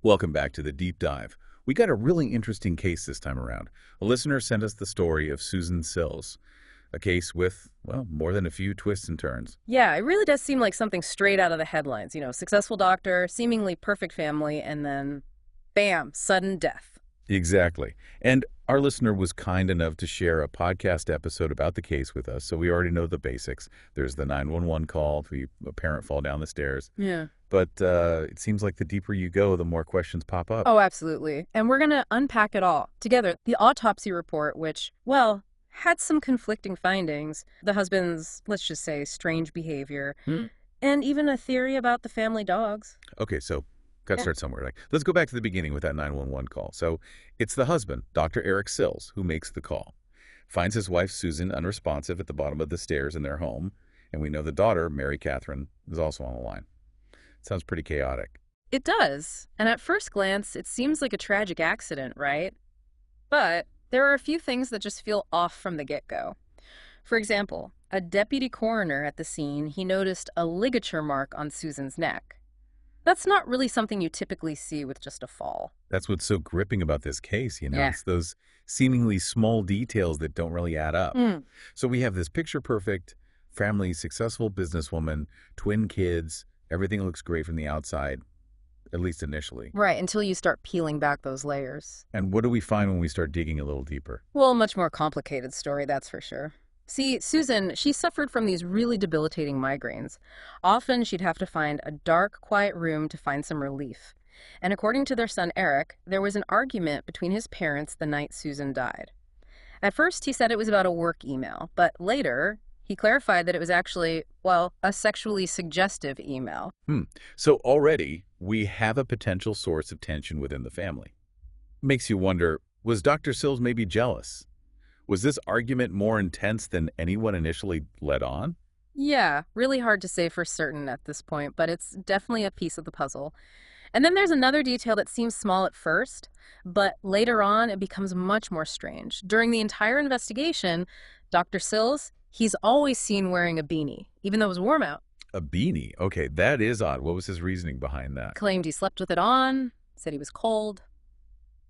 Welcome back to the Deep Dive. We got a really interesting case this time around. A listener sent us the story of Suzanne Sills, a case with, well, more than a few twists and turns. Yeah, it really does seem like something straight out of the headlines. Successful doctor, seemingly perfect family, and then bam, sudden death. Exactly. And our listener was kind enough to share a podcast episode about the case with us, so we already know the basics. There's the 911 call, a parent fall down the stairs. Yeah. But it seems like the deeper you go, the more questions pop up. Oh, absolutely. And we're going to unpack it all together. The autopsy report, which, well, had some conflicting findings. The husband's, let's just say, strange behavior, and even a theory about the family dogs. Okay, so got to start somewhere. Let's go back to the beginning with that 911 call. So it's the husband, Dr. Eric Sills, who makes the call. Finds his wife, Susan, unresponsive at the bottom of the stairs in their home. And we know the daughter, Mary Catherine, is also on the line. Sounds pretty chaotic. It does. And at first glance, it seems like a tragic accident, right? But there are a few things that just feel off from the get-go. For example, a deputy coroner at the scene, he noticed a ligature mark on Susan's neck. That's not really something you typically see with just a fall. That's what's so gripping about this case, Yeah. It's those seemingly small details that don't really add up. So we have this picture-perfect, family, successful businesswoman, twin kids. Everything looks great from the outside, at least initially. Right, until you start peeling back those layers. And what do we find when we start digging a little deeper? Well, a much more complicated story, that's for sure. See, Susan, she suffered from these really debilitating migraines. Often she'd have to find a dark, quiet room to find some relief. And according to their son Eric, there was an argument between his parents the night Susan died. At first, he said it was about a work email, but later, he clarified that it was actually, well, a sexually suggestive email. So already, we have a potential source of tension within the family. Makes you wonder, was Dr. Sills maybe jealous? Was this argument more intense than anyone initially led on? Yeah, really hard to say for certain at this point, but it's definitely a piece of the puzzle. And then there's another detail that seems small at first, but later on it becomes much more strange. During the entire investigation, Dr. Sills, he's always seen wearing a beanie, even though it was warm out. A beanie? Okay, that is odd. What was his reasoning behind that? Claimed he slept with it on, said he was cold.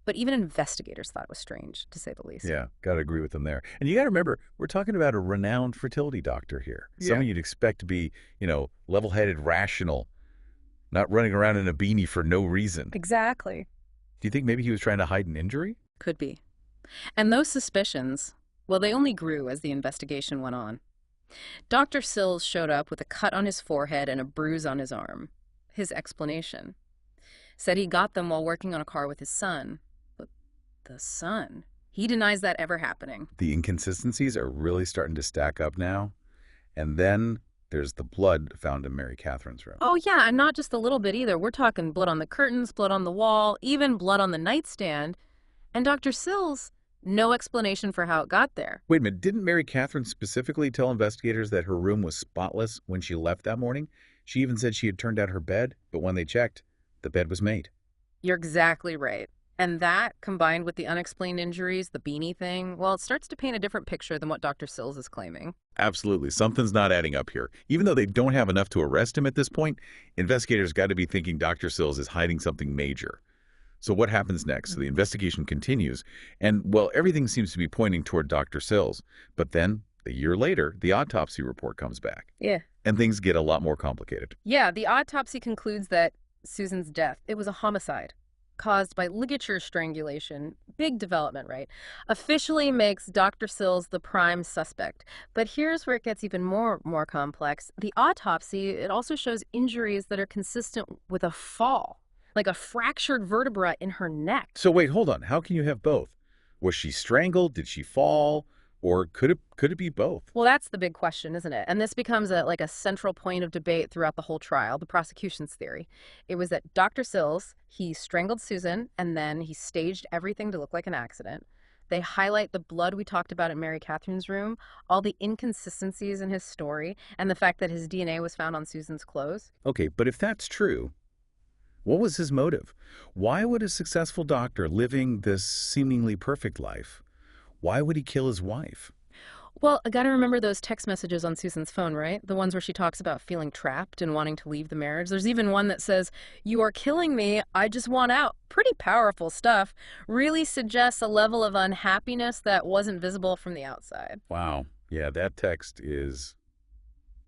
But even investigators thought it was strange, to say the least. Yeah, got to agree with him there. And you got to remember, we're talking about a renowned fertility doctor here. Someone you'd expect to be, level-headed, rational, not running around in a beanie for no reason. Exactly. Do you think maybe he was trying to hide an injury? Could be. And those suspicions, well, they only grew as the investigation went on. Dr. Sills showed up with a cut on his forehead and a bruise on his arm. His explanation: said he got them while working on a car with his son. But the son? He denies that ever happening. The inconsistencies are really starting to stack up now. And then there's the blood found in Mary Catherine's room. Oh, yeah, and not just a little bit either. We're talking blood on the curtains, blood on the wall, even blood on the nightstand. And Dr. Sills, no explanation for how it got there. Wait a minute, didn't Mary Catherine specifically tell investigators that her room was spotless when she left that morning? She even said she had turned out her bed, but when they checked, the bed was made. You're exactly right. And that, combined with the unexplained injuries, the beanie thing, well, it starts to paint a different picture than what Dr. Sills is claiming. Absolutely. Something's not adding up here. Even though they don't have enough to arrest him at this point, investigators got to be thinking Dr. Sills is hiding something major. So what happens next? So the investigation continues, and, well, everything seems to be pointing toward Dr. Sills. But then, a year later, the autopsy report comes back. Yeah. And things get a lot more complicated. Yeah, the autopsy concludes that Susan's death, it was a homicide caused by ligature strangulation. Big development, right? Officially makes Dr. Sills the prime suspect. But here's where it gets even more complex. The autopsy, it also shows injuries that are consistent with a fall, like a fractured vertebra in her neck. So wait, hold on. How can you have both? Was she strangled? Did she fall? Or could it be both? Well, that's the big question, isn't it? And this becomes a central point of debate throughout the whole trial, the prosecution's theory. It was that Dr. Sills, he strangled Susan, and then he staged everything to look like an accident. They highlight the blood we talked about in Mary Catherine's room, all the inconsistencies in his story, and the fact that his DNA was found on Susan's clothes. Okay, but if that's true, what was his motive? Why would a successful doctor living this seemingly perfect life, why would he kill his wife? Well, I gotta remember those text messages on Susan's phone, right? The ones where she talks about feeling trapped and wanting to leave the marriage. There's even one that says, "You are killing me. I just want out." Pretty powerful stuff. Really suggests a level of unhappiness that wasn't visible from the outside. Wow. Yeah, that text is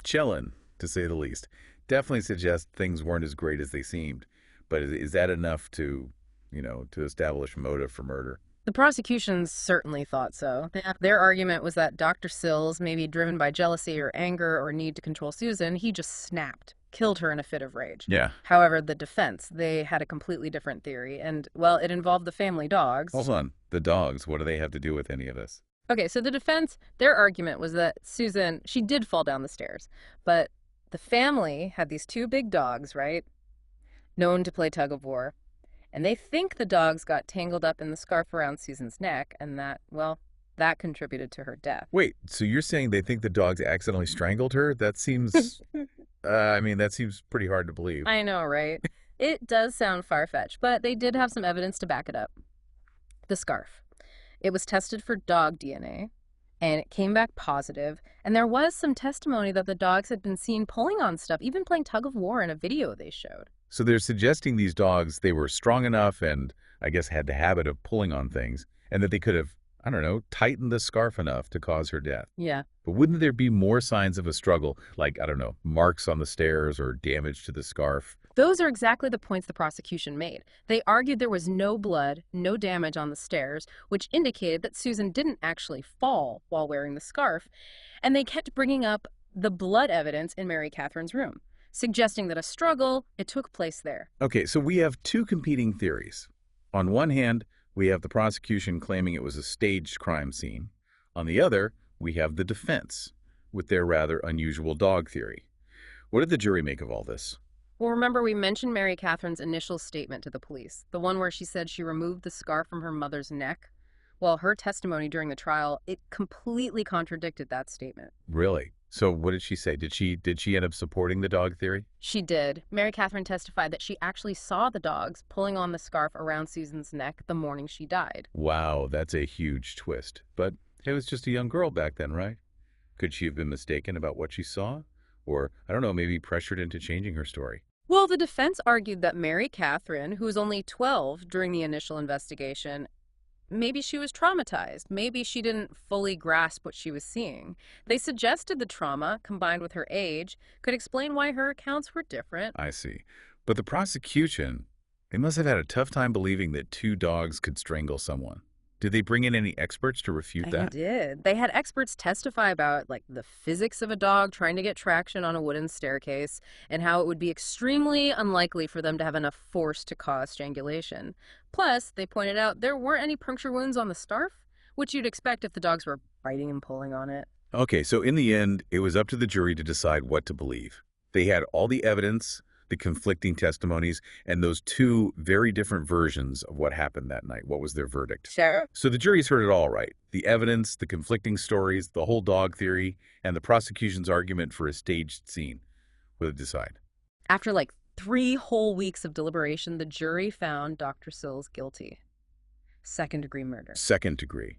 chilling, to say the least. Definitely suggests things weren't as great as they seemed. But is that enough to, to establish motive for murder? The prosecution certainly thought so. Their argument was that Dr. Sills, maybe driven by jealousy or anger or need to control Susan, he just snapped, killed her in a fit of rage. Yeah. However, the defense, they had a completely different theory, and, well, it involved the family dogs. Hold on. The dogs, what do they have to do with any of this? Okay, so the defense, their argument was that Susan, she did fall down the stairs, but the family had these two big dogs, right? Known to play tug of war. And they think the dogs got tangled up in the scarf around Susan's neck, and that, well, that contributed to her death. Wait, so you're saying they think the dogs accidentally strangled her? That seems, that seems pretty hard to believe. I know, right? It does sound far-fetched, but they did have some evidence to back it up. The scarf. It was tested for dog DNA, and it came back positive, and there was some testimony that the dogs had been seen pulling on stuff, even playing tug of war in a video they showed. So they're suggesting these dogs, they were strong enough and I guess had the habit of pulling on things, and that they could have, I don't know, tightened the scarf enough to cause her death. Yeah. But wouldn't there be more signs of a struggle, like, I don't know, marks on the stairs or damage to the scarf? Those are exactly the points the prosecution made. They argued there was no blood, no damage on the stairs, which indicated that Susan didn't actually fall while wearing the scarf, and they kept bringing up the blood evidence in Mary Catherine's room, suggesting that a struggle, it took place there. Okay, so we have two competing theories. On one hand, we have the prosecution claiming it was a staged crime scene. On the other, we have the defense with their rather unusual dog theory. What did the jury make of all this? Well, remember we mentioned Mary Catherine's initial statement to the police, the one where she said she removed the scarf from her mother's neck? Well, her testimony during the trial, it completely contradicted that statement. Really? So what did she say? Did she end up supporting the dog theory? She did. Mary Catherine testified that she actually saw the dogs pulling on the scarf around Susan's neck the morning she died. Wow, that's a huge twist. But it was just a young girl back then, right? Could she have been mistaken about what she saw? Or, I don't know, maybe pressured into changing her story? Well, the defense argued that Mary Catherine, who was only 12 during the initial investigation, maybe she was traumatized. Maybe she didn't fully grasp what she was seeing. They suggested the trauma, combined with her age, could explain why her accounts were different. I see. But the prosecution, they must have had a tough time believing that two dogs could strangle someone. Did they bring in any experts to refute that? They did. They had experts testify about the physics of a dog trying to get traction on a wooden staircase and how it would be extremely unlikely for them to have enough force to cause strangulation. Plus, they pointed out there weren't any puncture wounds on the scarf, which you'd expect if the dogs were biting and pulling on it. Okay, so in the end, it was up to the jury to decide what to believe. They had all the evidence, the conflicting testimonies, and those two very different versions of what happened that night. What was their verdict? Sure. So the jury's heard it all, right? The evidence, the conflicting stories, the whole dog theory, and the prosecution's argument for a staged scene. What did they decide? After 3 whole weeks of deliberation, the jury found Dr. Sills guilty. Second-degree murder. Second degree.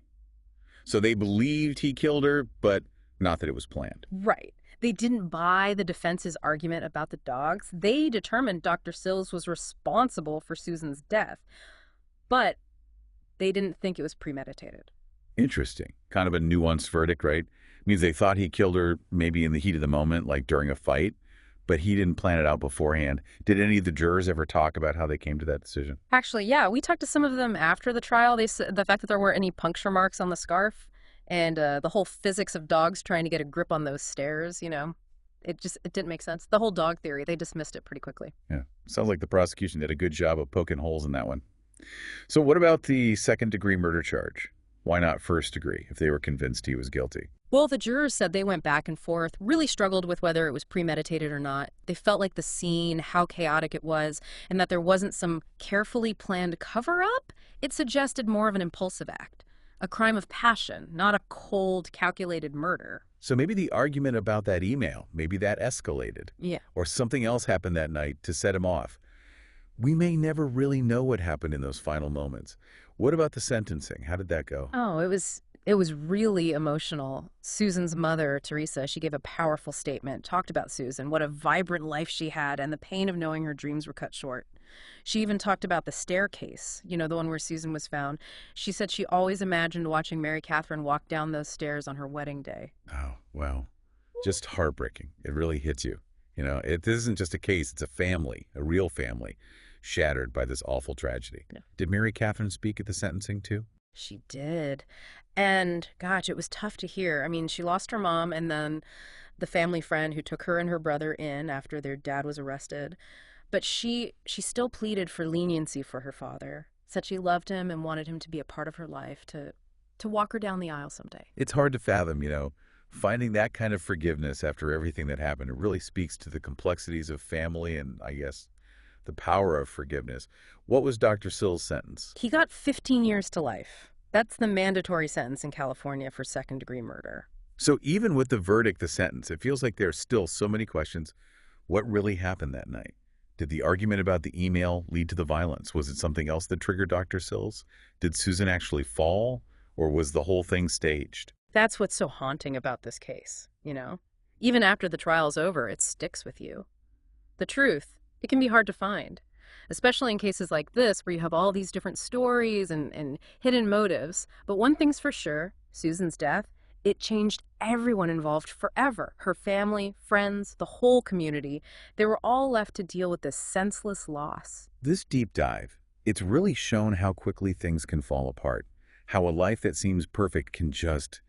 So they believed he killed her, but not that it was planned. Right. They didn't buy the defense's argument about the dogs. They determined Dr. Sills was responsible for Susan's death, but they didn't think it was premeditated. Interesting. Kind of a nuanced verdict, right? Means they thought he killed her maybe in the heat of the moment, like during a fight, but he didn't plan it out beforehand. Did any of the jurors ever talk about how they came to that decision? Actually, yeah, we talked to some of them after the trial. They said the fact that there weren't any puncture marks on the scarf and the whole physics of dogs trying to get a grip on those stairs, it didn't make sense. The whole dog theory, they dismissed it pretty quickly. Yeah. Sounds like the prosecution did a good job of poking holes in that one. So what about the second-degree murder charge? Why not first degree if they were convinced he was guilty? Well, the jurors said they went back and forth, really struggled with whether it was premeditated or not. They felt like the scene, how chaotic it was, and that there wasn't some carefully planned cover-up. It suggested more of an impulsive act, a crime of passion, not a cold, calculated murder. So maybe the argument about that email, maybe that escalated. Yeah. Or something else happened that night to set him off. We may never really know what happened in those final moments. What about the sentencing? How did that go? Oh, it was It was really emotional. Susan's mother, Teresa, she gave a powerful statement, talked about Susan, what a vibrant life she had, and the pain of knowing her dreams were cut short. She even talked about the staircase, the one where Susan was found. She said she always imagined watching Mary Catherine walk down those stairs on her wedding day. Oh, wow. Just heartbreaking. It really hits you. It isn't just a case, it's a family, a real family, shattered by this awful tragedy. Yeah. Did Mary Catherine speak at the sentencing too? She did. And gosh, it was tough to hear. I mean, she lost her mom and then the family friend who took her and her brother in after their dad was arrested. But she still pleaded for leniency for her father. Said she loved him and wanted him to be a part of her life, to walk her down the aisle someday. It's hard to fathom, finding that kind of forgiveness after everything that happened. It really speaks to the complexities of family and, I guess, the power of forgiveness. What was Dr. Sills' sentence? He got 15 years to life. That's the mandatory sentence in California for second-degree murder. So even with the verdict, the sentence, it feels like there are still so many questions. What really happened that night? Did the argument about the email lead to the violence? Was it something else that triggered Dr. Sills? Did Susan actually fall, or was the whole thing staged? That's what's so haunting about this case. Even after the trial's over, it sticks with you. The truth, it can be hard to find, especially in cases like this where you have all these different stories and hidden motives. But one thing's for sure, Susan's death, it changed everyone involved forever. Her family, friends, the whole community. They were all left to deal with this senseless loss. This deep dive, it's really shown how quickly things can fall apart, how a life that seems perfect can just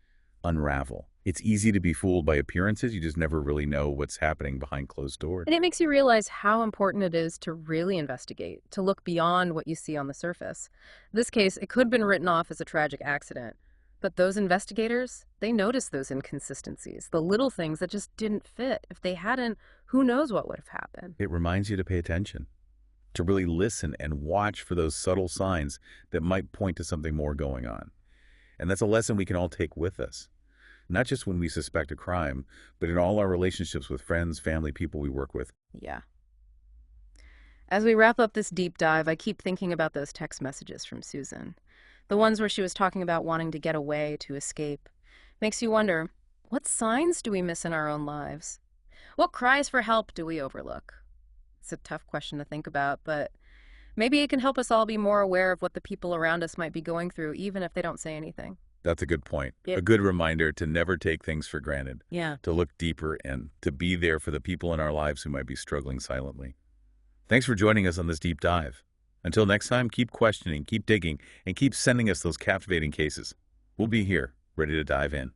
unravel. It's easy to be fooled by appearances. You just never really know what's happening behind closed doors. And it makes you realize how important it is to really investigate, to look beyond what you see on the surface. This case, it could have been written off as a tragic accident. But those investigators, they noticed those inconsistencies, the little things that just didn't fit. If they hadn't, who knows what would have happened. It reminds you to pay attention, to really listen and watch for those subtle signs that might point to something more going on. And that's a lesson we can all take with us, not just when we suspect a crime, but in all our relationships with friends, family, people we work with. Yeah. As we wrap up this deep dive, I keep thinking about those text messages from Susan. The ones where she was talking about wanting to get away, to escape. Makes you wonder, what signs do we miss in our own lives? What cries for help do we overlook? It's a tough question to think about, but maybe it can help us all be more aware of what the people around us might be going through, even if they don't say anything. That's a good point. Yep. A good reminder to never take things for granted, Yeah. to look deeper and to be there for the people in our lives who might be struggling silently. Thanks for joining us on this deep dive. Until next time, keep questioning, keep digging, and keep sending us those captivating cases. We'll be here, ready to dive in.